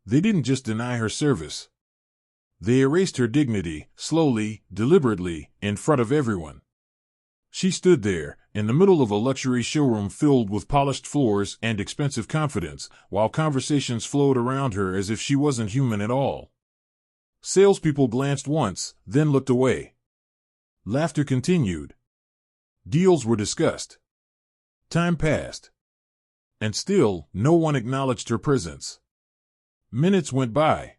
They didn't just deny her service. They erased her dignity, slowly, deliberately, in front of everyone. She stood there, in the middle of a luxury showroom filled with polished floors and expensive confidence, while conversations flowed around her as if she wasn't human at all. Salespeople glanced once, then looked away. Laughter continued. Deals were discussed. Time passed. And still, no one acknowledged her presence. Minutes went by.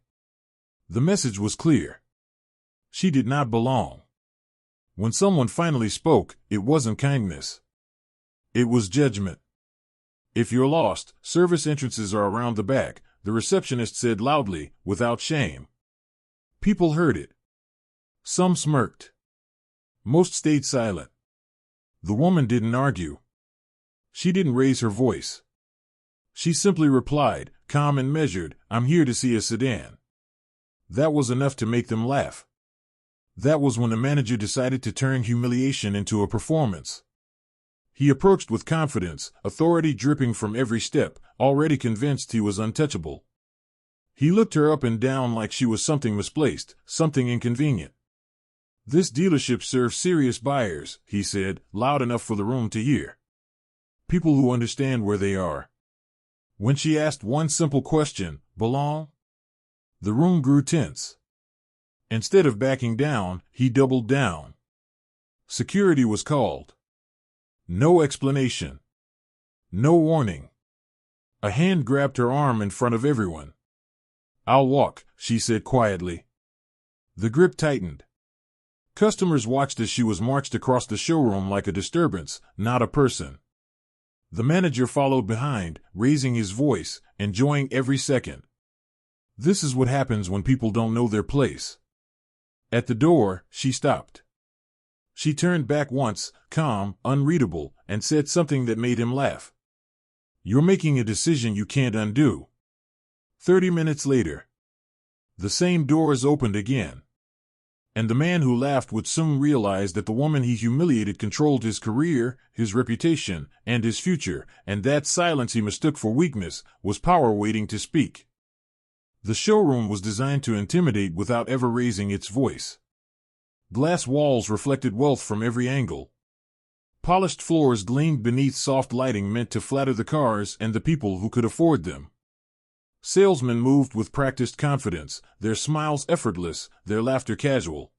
The message was clear. She did not belong. When someone finally spoke, it wasn't kindness. It was judgment. "If you're lost, service entrances are around the back," the receptionist said loudly, without shame. People heard it. Some smirked. Most stayed silent. The woman didn't argue. She didn't raise her voice. She simply replied, calm and measured, "I'm here to see a sedan." That was enough to make them laugh. That was when the manager decided to turn humiliation into a performance. He approached with confidence, authority dripping from every step, already convinced he was untouchable. He looked her up and down like she was something misplaced, something inconvenient. "This dealership serves serious buyers," he said, loud enough for the room to hear. "People who understand where they are." When she asked one simple question, "Belong?" the room grew tense. Instead of backing down, he doubled down. Security was called. No explanation. No warning. A hand grabbed her arm in front of everyone. "I'll walk," she said quietly. The grip tightened. Customers watched as she was marched across the showroom like a disturbance, not a person. The manager followed behind, raising his voice, enjoying every second. This is what happens when people don't know their place. At the door, she stopped. She turned back once, calm, unreadable, and said something that made him laugh. "You're making a decision you can't undo." 30 minutes later, the same doors opened again. And the man who laughed would soon realize that the woman he humiliated controlled his career, his reputation, and his future, and that silence he mistook for weakness was power waiting to speak. The showroom was designed to intimidate without ever raising its voice. Glass walls reflected wealth from every angle. Polished floors gleamed beneath soft lighting meant to flatter the cars and the people who could afford them. Salesmen moved with practiced confidence, their smiles effortless, their laughter casual.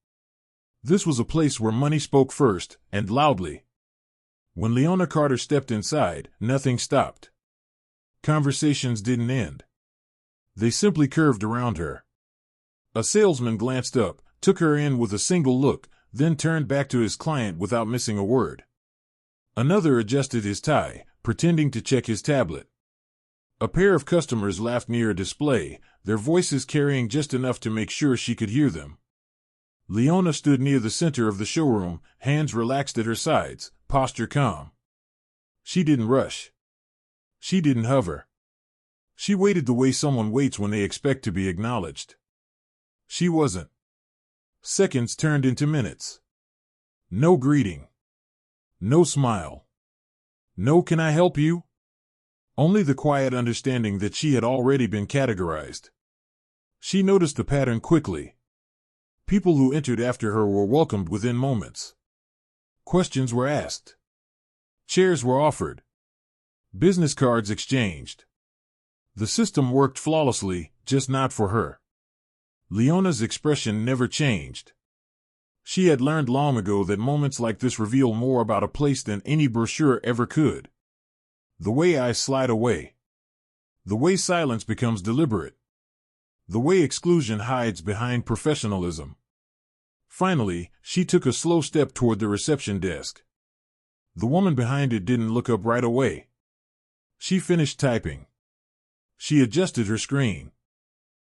This was a place where money spoke first, and loudly. When Leona Carter stepped inside, nothing stopped. Conversations didn't end. They simply curved around her. A salesman glanced up, took her in with a single look, then turned back to his client without missing a word. Another adjusted his tie, pretending to check his tablet. A pair of customers laughed near a display, their voices carrying just enough to make sure she could hear them. Leona stood near the center of the showroom, hands relaxed at her sides, posture calm. She didn't rush. She didn't hover. She waited the way someone waits when they expect to be acknowledged. She wasn't. Seconds turned into minutes. No greeting. No smile. No "can I help you?" Only the quiet understanding that she had already been categorized. She noticed the pattern quickly. People who entered after her were welcomed within moments. Questions were asked. Chairs were offered. Business cards exchanged. The system worked flawlessly, just not for her. Leona's expression never changed. She had learned long ago that moments like this reveal more about a place than any brochure ever could. The way eyes slide away. The way silence becomes deliberate. The way exclusion hides behind professionalism. Finally, she took a slow step toward the reception desk. The woman behind it didn't look up right away. She finished typing. She adjusted her screen.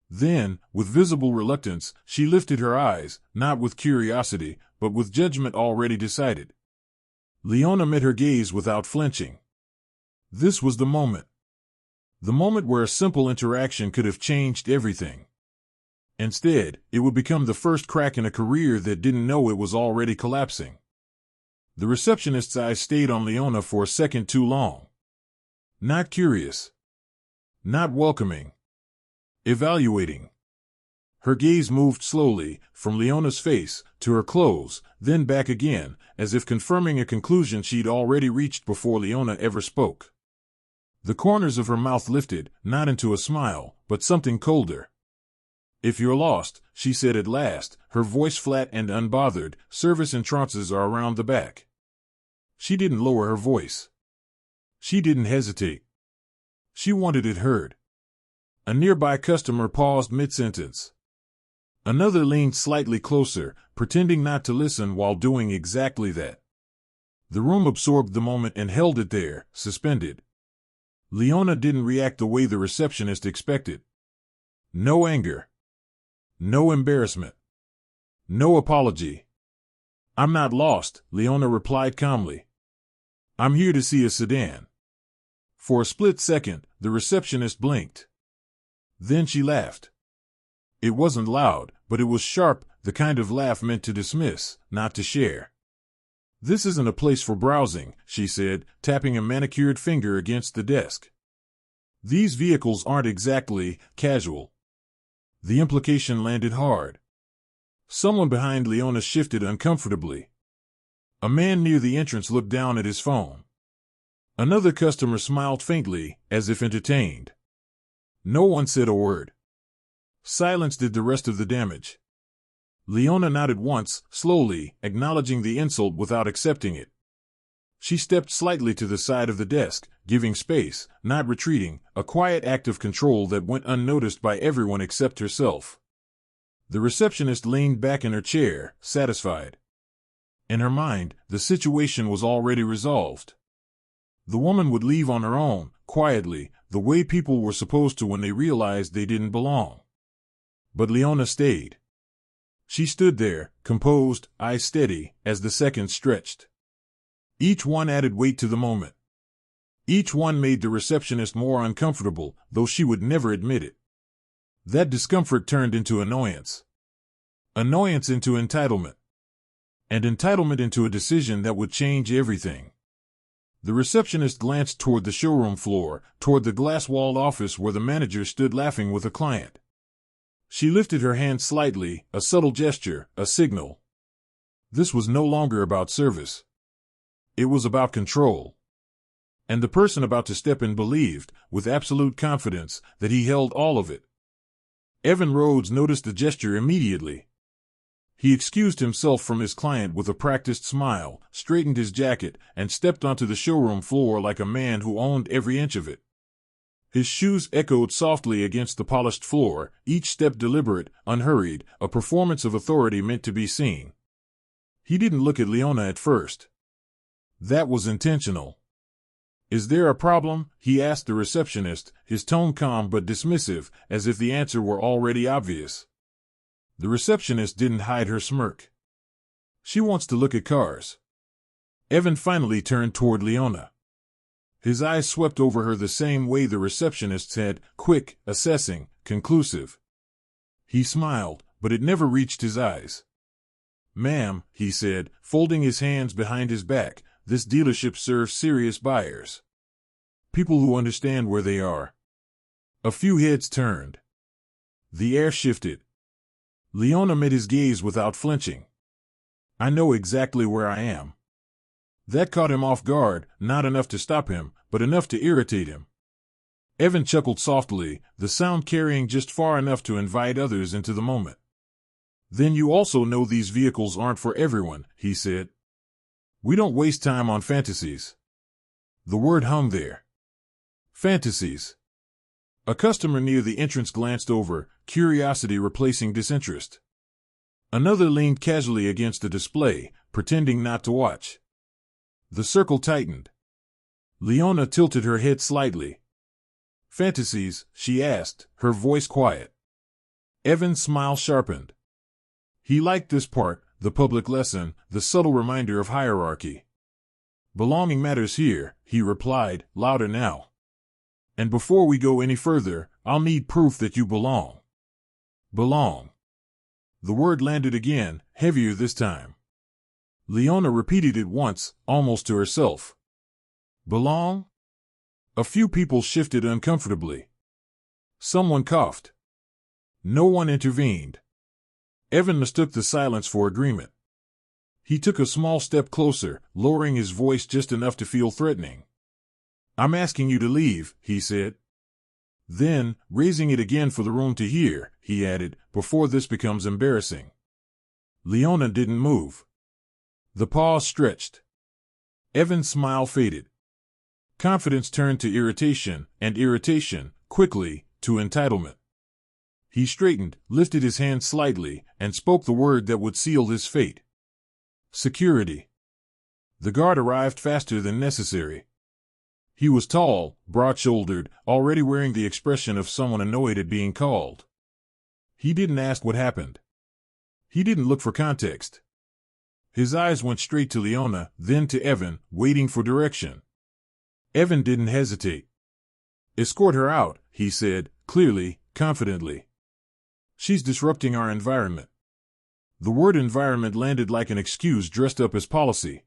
Then, with visible reluctance, she lifted her eyes, not with curiosity, but with judgment already decided. Leona met her gaze without flinching. This was the moment. The moment where a simple interaction could have changed everything. Instead, it would become the first crack in a career that didn't know it was already collapsing. The receptionist's eyes stayed on Leona for a second too long. Not curious. Not welcoming. Evaluating. Her gaze moved slowly, from Leona's face, to her clothes, then back again, as if confirming a conclusion she'd already reached before Leona ever spoke. The corners of her mouth lifted, not into a smile, but something colder. "If you're lost," she said at last, her voice flat and unbothered, "service entrances are around the back." She didn't lower her voice. She didn't hesitate. She wanted it heard. A nearby customer paused mid-sentence. Another leaned slightly closer, pretending not to listen while doing exactly that. The room absorbed the moment and held it there, suspended. Leona didn't react the way the receptionist expected. No anger. No embarrassment. No apology. "I'm not lost," Leona replied calmly. "I'm here to see a sedan." For a split second, the receptionist blinked. Then she laughed. It wasn't loud, but it was sharp, the kind of laugh meant to dismiss, not to share. "This isn't a place for browsing," she said, tapping a manicured finger against the desk. "These vehicles aren't exactly casual." The implication landed hard. Someone behind Leona shifted uncomfortably. A man near the entrance looked down at his phone. Another customer smiled faintly, as if entertained. No one said a word. Silence did the rest of the damage. Leona nodded once, slowly, acknowledging the insult without accepting it. She stepped slightly to the side of the desk, giving space, not retreating, a quiet act of control that went unnoticed by everyone except herself. The receptionist leaned back in her chair, satisfied. In her mind, the situation was already resolved. The woman would leave on her own, quietly, the way people were supposed to when they realized they didn't belong. But Leona stayed. She stood there, composed, eyes steady, as the seconds stretched. Each one added weight to the moment. Each one made the receptionist more uncomfortable, though she would never admit it. That discomfort turned into annoyance. Annoyance into entitlement. And entitlement into a decision that would change everything. The receptionist glanced toward the showroom floor, toward the glass-walled office where the manager stood laughing with a client. She lifted her hand slightly, a subtle gesture, a signal. This was no longer about service. It was about control. And the person about to step in believed, with absolute confidence, that he held all of it. Evan Rhodes noticed the gesture immediately. He excused himself from his client with a practiced smile, straightened his jacket, and stepped onto the showroom floor like a man who owned every inch of it. His shoes echoed softly against the polished floor, each step deliberate, unhurried, a performance of authority meant to be seen. He didn't look at Leona at first. That was intentional. "Is there a problem?" he asked the receptionist, his tone calm but dismissive, as if the answer were already obvious. The receptionist didn't hide her smirk. "She wants to look at cars." Evan finally turned toward Leona. His eyes swept over her the same way the receptionist's had, quick, assessing, conclusive. He smiled, but it never reached his eyes. "Ma'am," he said, folding his hands behind his back, "this dealership serves serious buyers. People who understand where they are." A few heads turned. The air shifted. Leona met his gaze without flinching. "I know exactly where I am." That caught him off guard, not enough to stop him, but enough to irritate him. Evan chuckled softly, the sound carrying just far enough to invite others into the moment. "Then you also know these vehicles aren't for everyone," he said. "We don't waste time on fantasies." The word hung there. Fantasies. A customer near the entrance glanced over, curiosity replacing disinterest. Another leaned casually against the display, pretending not to watch. The circle tightened. Leona tilted her head slightly. "Fantasies?" she asked, her voice quiet. Evan's smile sharpened. He liked this part, the public lesson, the subtle reminder of hierarchy. "Belonging matters here," he replied, louder now. "And before we go any further, I'll need proof that you belong." Belong. The word landed again, heavier this time. Leona repeated it once, almost to herself. "Belong?" A few people shifted uncomfortably. Someone coughed. No one intervened. Evan mistook the silence for agreement. He took a small step closer, lowering his voice just enough to feel threatening. "I'm asking you to leave," he said. Then, raising it again for the room to hear, he added, "before this becomes embarrassing." Leona didn't move. The pause stretched. Evan's smile faded. Confidence turned to irritation, and irritation, quickly, to entitlement. He straightened, lifted his hand slightly, and spoke the word that would seal his fate. "Security." The guard arrived faster than necessary. He was tall, broad-shouldered, already wearing the expression of someone annoyed at being called. He didn't ask what happened. He didn't look for context. His eyes went straight to Leona, then to Evan, waiting for direction. Evan didn't hesitate. "Escort her out," he said, clearly, confidently. "She's disrupting our environment." The word environment landed like an excuse dressed up as policy.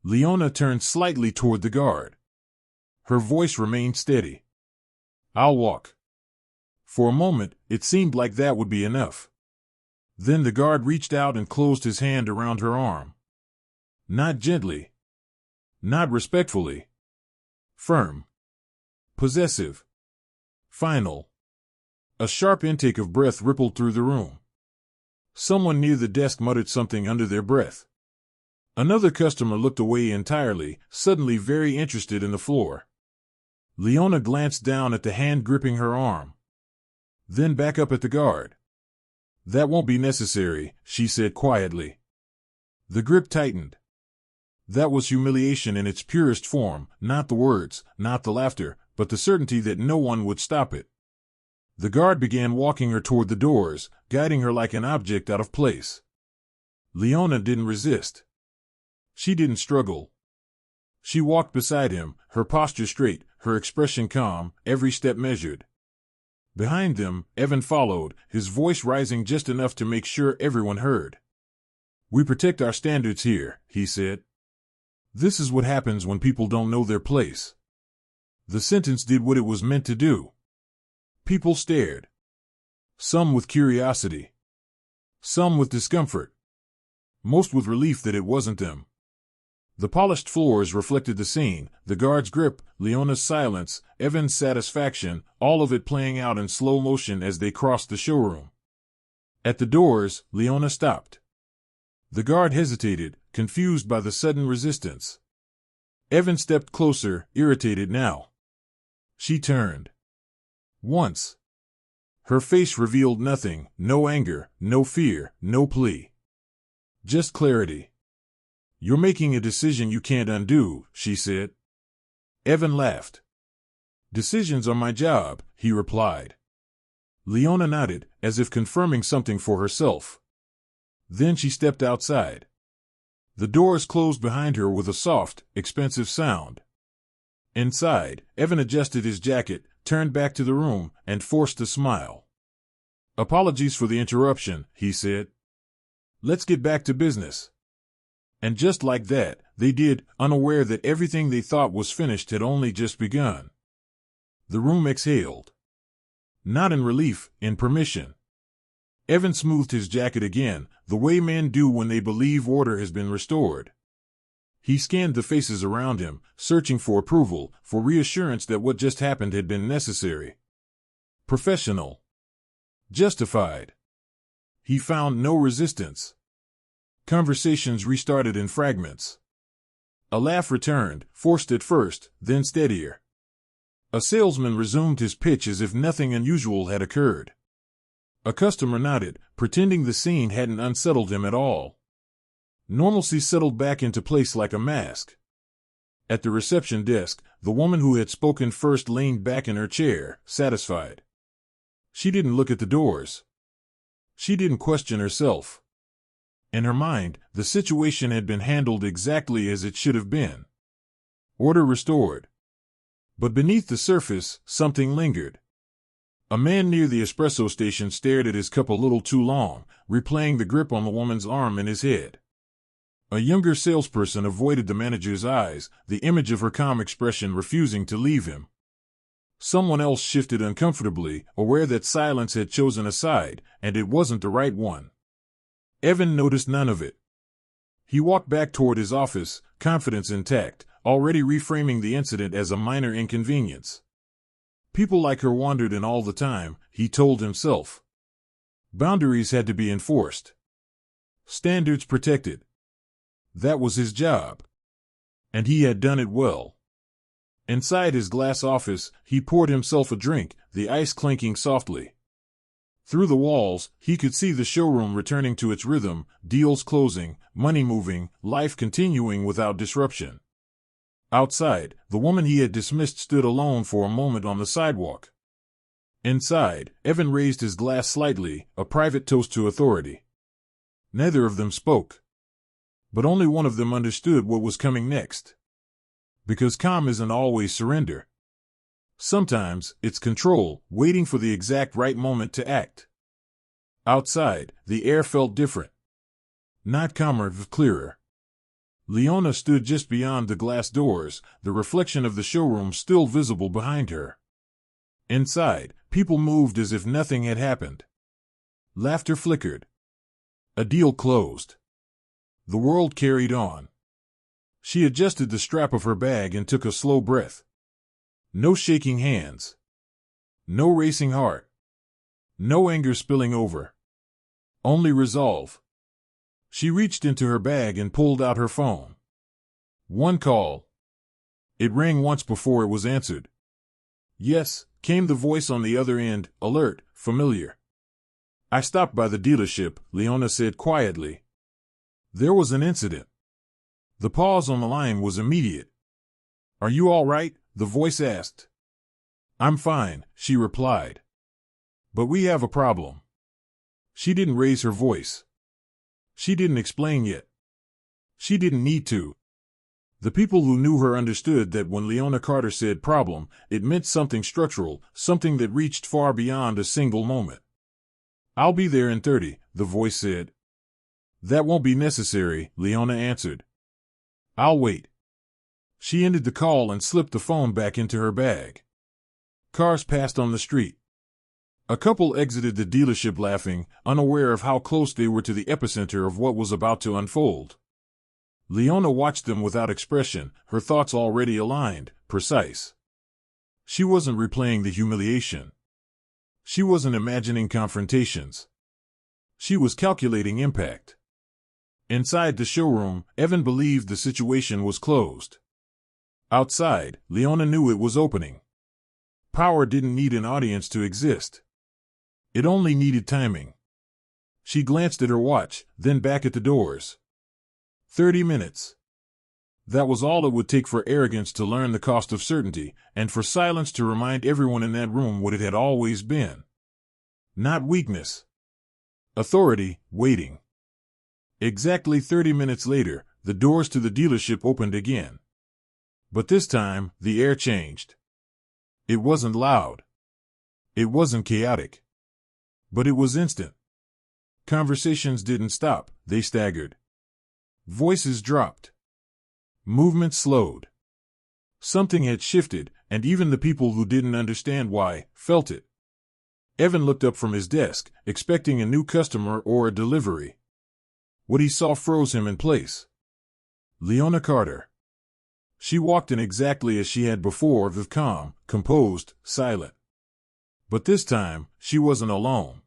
Leona turned slightly toward the guard. Her voice remained steady. "I'll walk." For a moment, it seemed like that would be enough. Then the guard reached out and closed his hand around her arm. Not gently. Not respectfully. Firm. Possessive. Final. A sharp intake of breath rippled through the room. Someone near the desk muttered something under their breath. Another customer looked away entirely, suddenly very interested in the floor. Leona glanced down at the hand gripping her arm. Then back up at the guard. "That won't be necessary," she said quietly. The grip tightened. That was humiliation in its purest form, not the words, not the laughter, but the certainty that no one would stop it. The guard began walking her toward the doors, guiding her like an object out of place. Leona didn't resist. She didn't struggle. She walked beside him, her posture straight, her expression calm, every step measured. Behind them, Evan followed, his voice rising just enough to make sure everyone heard. "We protect our standards here," he said. "This is what happens when people don't know their place." The sentence did what it was meant to do. People stared. Some with curiosity. Some with discomfort. Most with relief that it wasn't them. The polished floors reflected the scene, the guard's grip, Leona's silence, Evan's satisfaction, all of it playing out in slow motion as they crossed the showroom. At the doors, Leona stopped. The guard hesitated, confused by the sudden resistance. Evan stepped closer, irritated now. She turned. Once. Her face revealed nothing, no anger, no fear, no plea. Just clarity. "You're making a decision you can't undo," she said. Evan laughed. "Decisions are my job," he replied. Leona nodded, as if confirming something for herself. Then she stepped outside. The doors closed behind her with a soft, expensive sound. Inside, Evan adjusted his jacket, turned back to the room, and forced a smile. "Apologies for the interruption," he said. "Let's get back to business." And just like that, they did, unaware that everything they thought was finished had only just begun. The room exhaled. Not in relief, in permission. Evan smoothed his jacket again, the way men do when they believe order has been restored. He scanned the faces around him, searching for approval, for reassurance that what just happened had been necessary. Professional. Justified. He found no resistance. Conversations restarted in fragments. A laugh returned, forced at first, then steadier. A salesman resumed his pitch as if nothing unusual had occurred. A customer nodded, pretending the scene hadn't unsettled him at all. Normalcy settled back into place like a mask. At the reception desk, the woman who had spoken first leaned back in her chair, satisfied. She didn't look at the doors. She didn't question herself. In her mind, the situation had been handled exactly as it should have been. Order restored. But beneath the surface, something lingered. A man near the espresso station stared at his cup a little too long, replaying the grip on the woman's arm in his head. A younger salesperson avoided the manager's eyes, the image of her calm expression refusing to leave him. Someone else shifted uncomfortably, aware that silence had chosen a side, and it wasn't the right one. Evan noticed none of it. He walked back toward his office, confidence intact, already reframing the incident as a minor inconvenience. People like her wandered in all the time, he told himself. Boundaries had to be enforced. Standards protected. That was his job. And he had done it well. Inside his glass office, he poured himself a drink, the ice clinking softly. Through the walls, he could see the showroom returning to its rhythm, deals closing, money moving, life continuing without disruption. Outside, the woman he had dismissed stood alone for a moment on the sidewalk. Inside, Evan raised his glass slightly, a private toast to authority. Neither of them spoke. But only one of them understood what was coming next. Because calm isn't always surrender. Sometimes, it's control, waiting for the exact right moment to act. Outside, the air felt different. Not calmer, but clearer. Leona stood just beyond the glass doors, the reflection of the showroom still visible behind her. Inside, people moved as if nothing had happened. Laughter flickered. A deal closed. The world carried on. She adjusted the strap of her bag and took a slow breath. No shaking hands. No racing heart. No anger spilling over. Only resolve. She reached into her bag and pulled out her phone. One call. It rang once before it was answered. Yes, came the voice on the other end, alert, familiar. I stopped by the dealership, Leona said quietly. There was an incident. The pause on the line was immediate. Are you all right? The voice asked. I'm fine, she replied. But we have a problem. She didn't raise her voice. She didn't explain yet. She didn't need to. The people who knew her understood that when Leona Carter said problem, it meant something structural, something that reached far beyond a single moment. I'll be there in 30, the voice said. That won't be necessary, Leona answered. I'll wait. She ended the call and slipped the phone back into her bag. Cars passed on the street. A couple exited the dealership laughing, unaware of how close they were to the epicenter of what was about to unfold. Leona watched them without expression, her thoughts already aligned, precise. She wasn't replaying the humiliation. She wasn't imagining confrontations. She was calculating impact. Inside the showroom, Evan believed the situation was closed. Outside, Leona knew it was opening. Power didn't need an audience to exist. It only needed timing. She glanced at her watch, then back at the doors. 30 minutes. That was all it would take for arrogance to learn the cost of certainty, and for silence to remind everyone in that room what it had always been. Not weakness. Authority, waiting. Exactly 30 minutes later, the doors to the dealership opened again. But this time, the air changed. It wasn't loud. It wasn't chaotic. But it was instant. Conversations didn't stop, they staggered. Voices dropped. Movement slowed. Something had shifted, and even the people who didn't understand why felt it. Evan looked up from his desk, expecting a new customer or a delivery. What he saw froze him in place. Leona Carter. She walked in exactly as she had before, with calm, composed, silent. But this time, she wasn't alone.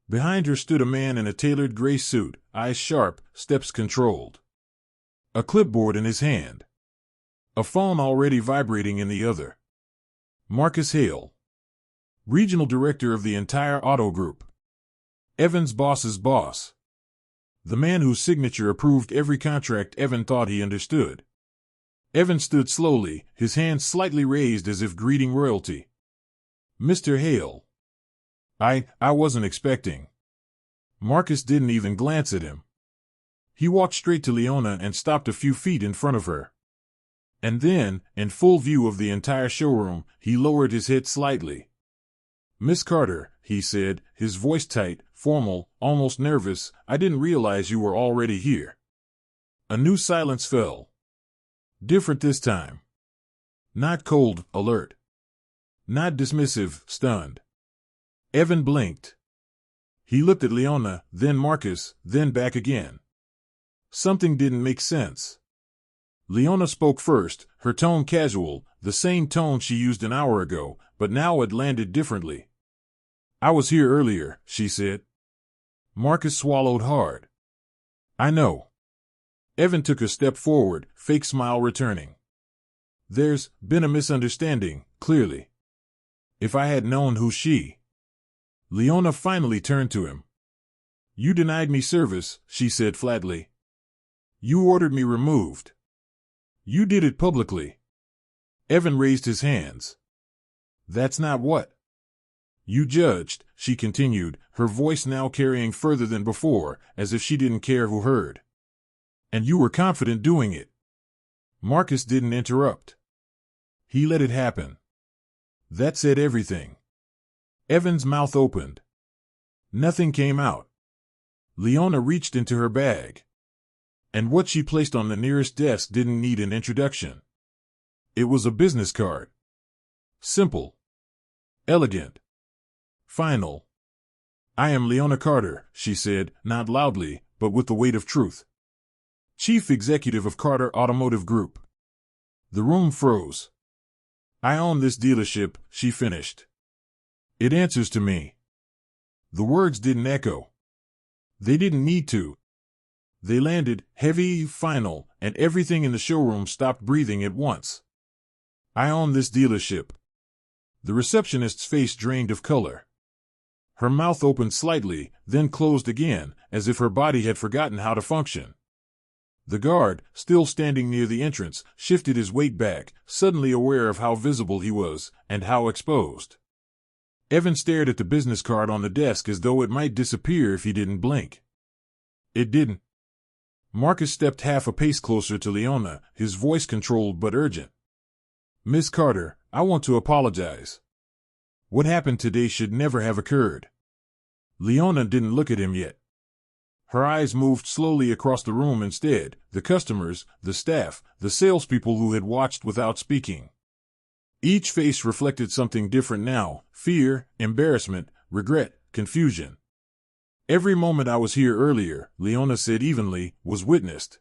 Behind her stood a man in a tailored gray suit, eyes sharp, steps controlled. A clipboard in his hand. A phone already vibrating in the other. Marcus Hale. Regional director of the entire auto group. Evan's boss's boss. The man whose signature approved every contract Evan thought he understood. Evan stood slowly, his hands slightly raised as if greeting royalty. Mr. Hale. I wasn't expecting. Marcus didn't even glance at him. He walked straight to Leona and stopped a few feet in front of her. And then, in full view of the entire showroom, he lowered his head slightly. Miss Carter, he said, his voice tight, formal, almost nervous, I didn't realize you were already here. A new silence fell. Different this time. Not cold, alert. Not dismissive, stunned. Evan blinked. He looked at Leona, then Marcus, then back again. Something didn't make sense. Leona spoke first, her tone casual, the same tone she used an hour ago, but now it landed differently. I was here earlier, she said. Marcus swallowed hard. I know. Evan took a step forward, fake smile returning. There's been a misunderstanding, clearly. If I had known who she... Leona finally turned to him. You denied me service, she said flatly. You ordered me removed. You did it publicly. Evan raised his hands. That's not what. You judged, she continued, her voice now carrying further than before, as if she didn't care who heard. And you were confident doing it. Marcus didn't interrupt. He let it happen. That said everything. Evan's mouth opened. Nothing came out. Leona reached into her bag. And what she placed on the nearest desk didn't need an introduction. It was a business card. Simple. Elegant. Final. I am Leona Carter, she said, not loudly, but with the weight of truth. Chief Executive of Carter Automotive Group. The room froze. I own this dealership, she finished. It answers to me. The words didn't echo. They didn't need to. They landed, heavy, final, and everything in the showroom stopped breathing at once. I own this dealership. The receptionist's face drained of color. Her mouth opened slightly, then closed again, as if her body had forgotten how to function. The guard, still standing near the entrance, shifted his weight back, suddenly aware of how visible he was, and how exposed. Evan stared at the business card on the desk as though it might disappear if he didn't blink. It didn't. Marcus stepped half a pace closer to Leona, his voice controlled but urgent. Miss Carter, I want to apologize. What happened today should never have occurred. Leona didn't look at him yet. Her eyes moved slowly across the room instead, the customers, the staff, the salespeople who had watched without speaking. Each face reflected something different now: fear, embarrassment, regret, confusion. Every moment I was here earlier, Leona said evenly, was witnessed.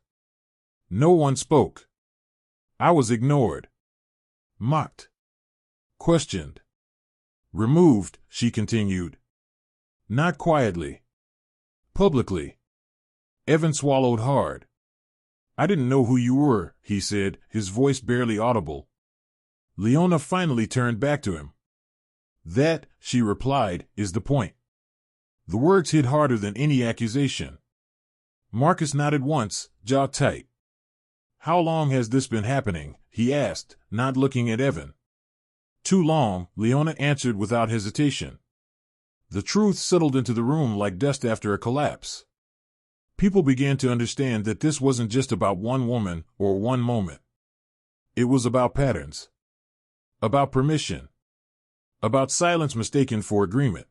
No one spoke. I was ignored. Mocked. Questioned. Removed, she continued. Not quietly. Publicly. Evan swallowed hard. I didn't know who you were, he said, his voice barely audible. Leona finally turned back to him. That, she replied, is the point. The words hit harder than any accusation. Marcus nodded once, jaw tight. How long has this been happening? He asked, not looking at Evan. Too long, Leona answered without hesitation. The truth settled into the room like dust after a collapse. People began to understand that this wasn't just about one woman or one moment. It was about patterns. About permission. About silence mistaken for agreement.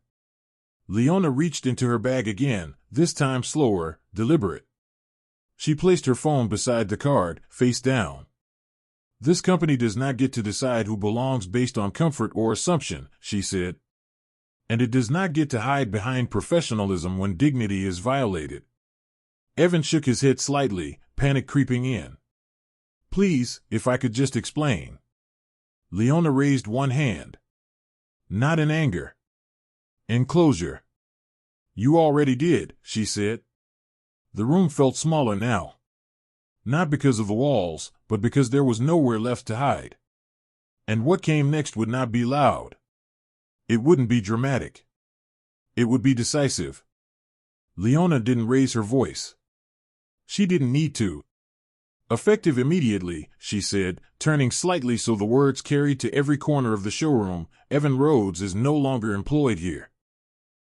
Leona reached into her bag again, this time slower, deliberate. She placed her phone beside the card, face down. This company does not get to decide who belongs based on comfort or assumption, she said. And it does not get to hide behind professionalism when dignity is violated. Evan shook his head slightly, panic creeping in. Please, if I could just explain. Leona raised one hand. Not in anger. In closure. You already did, she said. The room felt smaller now. Not because of the walls, but because there was nowhere left to hide. And what came next would not be loud. It wouldn't be dramatic. It would be decisive. Leona didn't raise her voice. She didn't need to. Effective immediately, she said, turning slightly so the words carried to every corner of the showroom, Evan Rhodes is no longer employed here.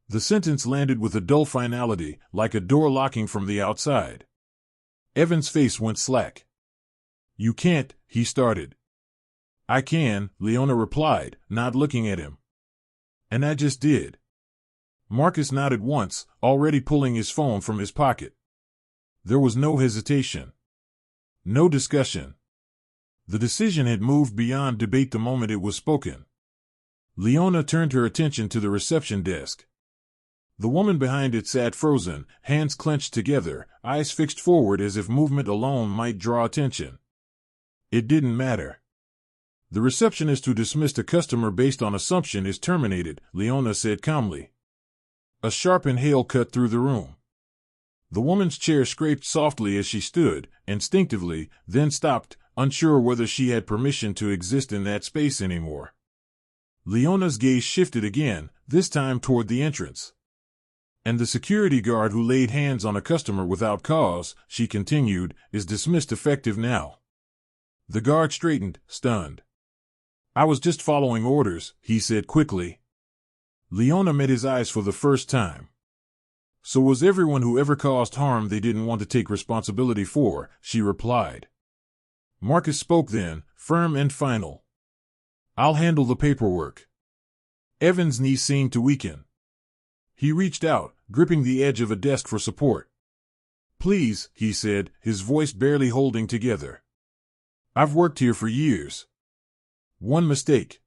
The sentence landed with a dull finality, like a door locking from the outside. Evan's face went slack. You can't, he started. I can, Leona replied, not looking at him. And I just did. Marcus nodded once, already pulling his phone from his pocket. There was no hesitation. No discussion. The decision had moved beyond debate the moment it was spoken. Leona turned her attention to the reception desk. The woman behind it sat frozen, hands clenched together, eyes fixed forward as if movement alone might draw attention. It didn't matter. The receptionist who dismissed a customer based on assumption is terminated, Leona said calmly. A sharp inhale cut through the room. The woman's chair scraped softly as she stood, instinctively, then stopped, unsure whether she had permission to exist in that space anymore. Leona's gaze shifted again, this time toward the entrance. And the security guard who laid hands on a customer without cause, she continued, is dismissed effective now. The guard straightened, stunned. I was just following orders, he said quickly. Leona met his eyes for the first time. So was everyone who ever caused harm they didn't want to take responsibility for, she replied. Marcus spoke then, firm and final. I'll handle the paperwork. Evan's knees seemed to weaken. He reached out, gripping the edge of a desk for support. Please, he said, his voice barely holding together. I've worked here for years. One mistake.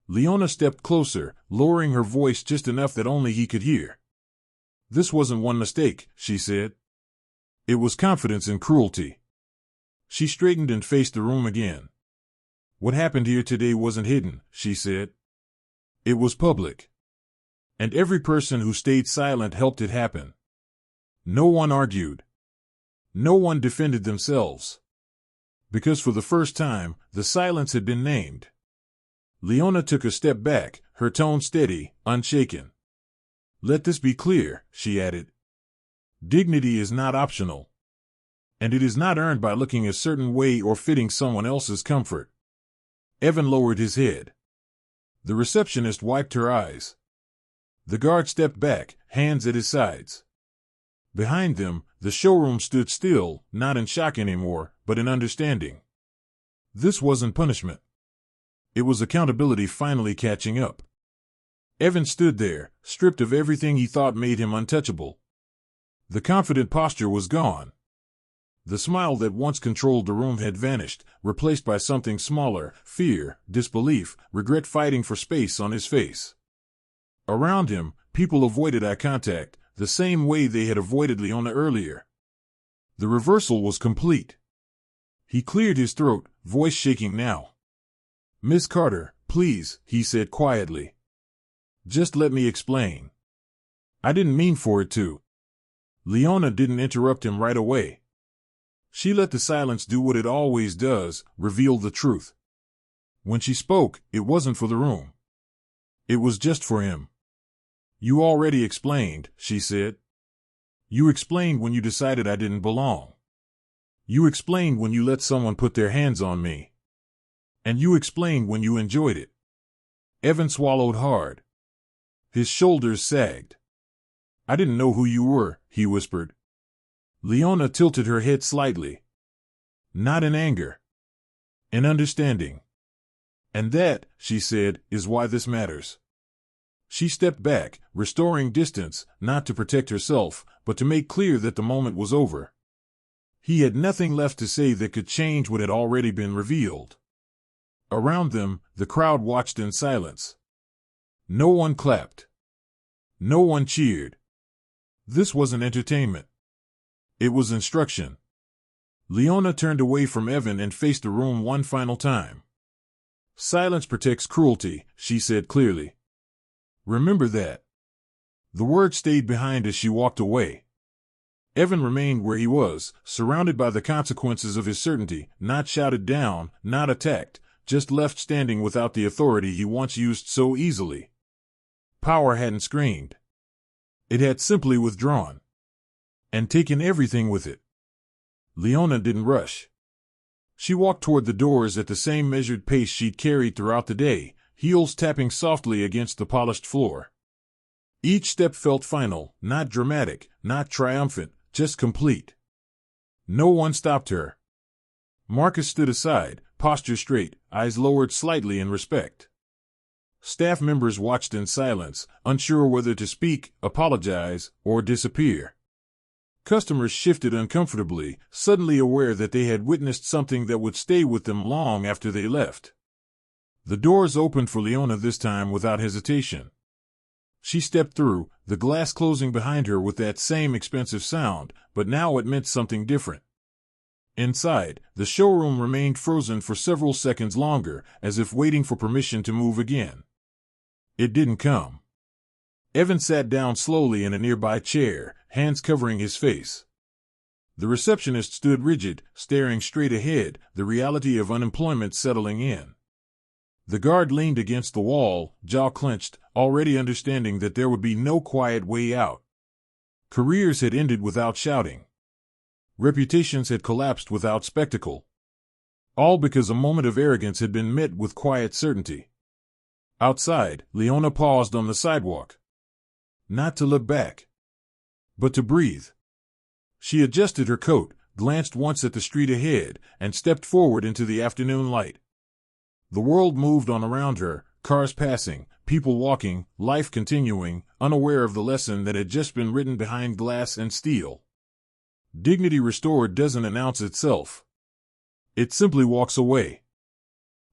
Leona stepped closer, lowering her voice just enough that only he could hear. This wasn't one mistake, she said. It was confidence in cruelty. She straightened and faced the room again. What happened here today wasn't hidden, she said. It was public. And every person who stayed silent helped it happen. No one argued. No one defended themselves. Because for the first time, the silence had been named. Leona took a step back, her tone steady, unshaken. Let this be clear, she added. Dignity is not optional. And it is not earned by looking a certain way or fitting someone else's comfort. Evan lowered his head. The receptionist wiped her eyes. The guard stepped back, hands at his sides. Behind them, the showroom stood still, not in shock anymore, but in understanding. This wasn't punishment. It was accountability finally catching up. Evan stood there, stripped of everything he thought made him untouchable. The confident posture was gone. The smile that once controlled the room had vanished, replaced by something smaller, fear, disbelief, regret fighting for space on his face. Around him, people avoided eye contact, the same way they had avoided Leona earlier. The reversal was complete. He cleared his throat, voice shaking now. Miss Carter, please, he said quietly. Just let me explain. I didn't mean for it to. Leona didn't interrupt him right away. She let the silence do what it always does, reveal the truth. When she spoke, it wasn't for the room. It was just for him. You already explained, she said. You explained when you decided I didn't belong. You explained when you let someone put their hands on me. And you explained when you enjoyed it. Evan swallowed hard. His shoulders sagged. I didn't know who you were, he whispered. Leona tilted her head slightly. Not in anger. In understanding. And that, she said, is why this matters. She stepped back, restoring distance, not to protect herself, but to make clear that the moment was over. He had nothing left to say that could change what had already been revealed. Around them, the crowd watched in silence. No one clapped. No one cheered. This wasn't entertainment. It was instruction. Leona turned away from Evan and faced the room one final time. Silence protects cruelty, she said clearly. Remember that. The word stayed behind as she walked away. Evan remained where he was, surrounded by the consequences of his certainty, not shouted down, not attacked, just left standing without the authority he once used so easily. Power hadn't screamed. It had simply withdrawn. And taken everything with it. Leona didn't rush. She walked toward the doors at the same measured pace she'd carried throughout the day, heels tapping softly against the polished floor. Each step felt final, not dramatic, not triumphant, just complete. No one stopped her. Marcus stood aside, posture straight, eyes lowered slightly in respect. Staff members watched in silence, unsure whether to speak, apologize, or disappear. Customers shifted uncomfortably, suddenly aware that they had witnessed something that would stay with them long after they left. The doors opened for Leona this time without hesitation. She stepped through, the glass closing behind her with that same expensive sound, but now it meant something different. Inside, the showroom remained frozen for several seconds longer, as if waiting for permission to move again. It didn't come. Evan sat down slowly in a nearby chair, hands covering his face. The receptionist stood rigid, staring straight ahead, the reality of unemployment settling in. The guard leaned against the wall, jaw clenched, already understanding that there would be no quiet way out. Careers had ended without shouting. Reputations had collapsed without spectacle. All because a moment of arrogance had been met with quiet certainty. Outside, Leona paused on the sidewalk. Not to look back, but to breathe. She adjusted her coat, glanced once at the street ahead, and stepped forward into the afternoon light. The world moved on around her, cars passing, people walking, life continuing, unaware of the lesson that had just been written behind glass and steel. Dignity restored doesn't announce itself. It simply walks away.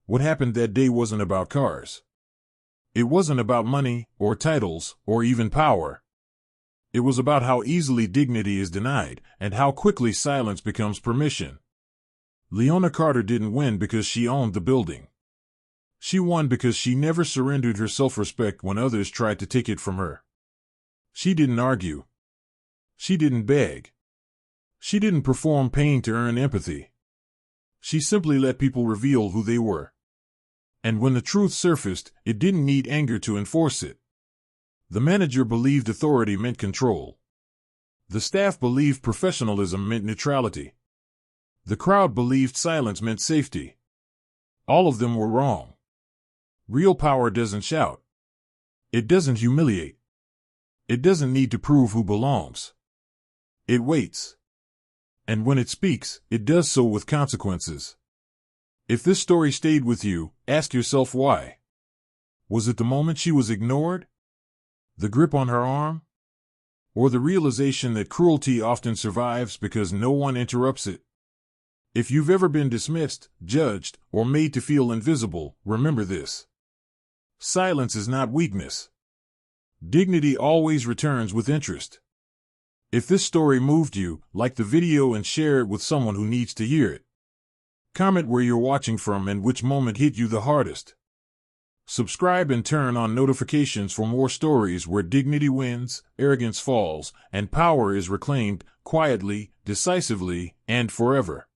What happened that day wasn't about cars. It wasn't about money, or titles, or even power. It was about how easily dignity is denied, and how quickly silence becomes permission. Leona Carter didn't win because she owned the building. She won because she never surrendered her self-respect when others tried to take it from her. She didn't argue. She didn't beg. She didn't perform pain to earn empathy. She simply let people reveal who they were. And when the truth surfaced, it didn't need anger to enforce it. The manager believed authority meant control. The staff believed professionalism meant neutrality. The crowd believed silence meant safety. All of them were wrong. Real power doesn't shout. It doesn't humiliate. It doesn't need to prove who belongs. It waits. And when it speaks, it does so with consequences. If this story stayed with you, ask yourself why. Was it the moment she was ignored? The grip on her arm? Or the realization that cruelty often survives because no one interrupts it? If you've ever been dismissed, judged, or made to feel invisible, remember this. Silence is not weakness. Dignity always returns with interest. If this story moved you, like the video and share it with someone who needs to hear it. Comment where you're watching from and which moment hit you the hardest. Subscribe and turn on notifications for more stories where dignity wins, arrogance falls, and power is reclaimed quietly, decisively, and forever.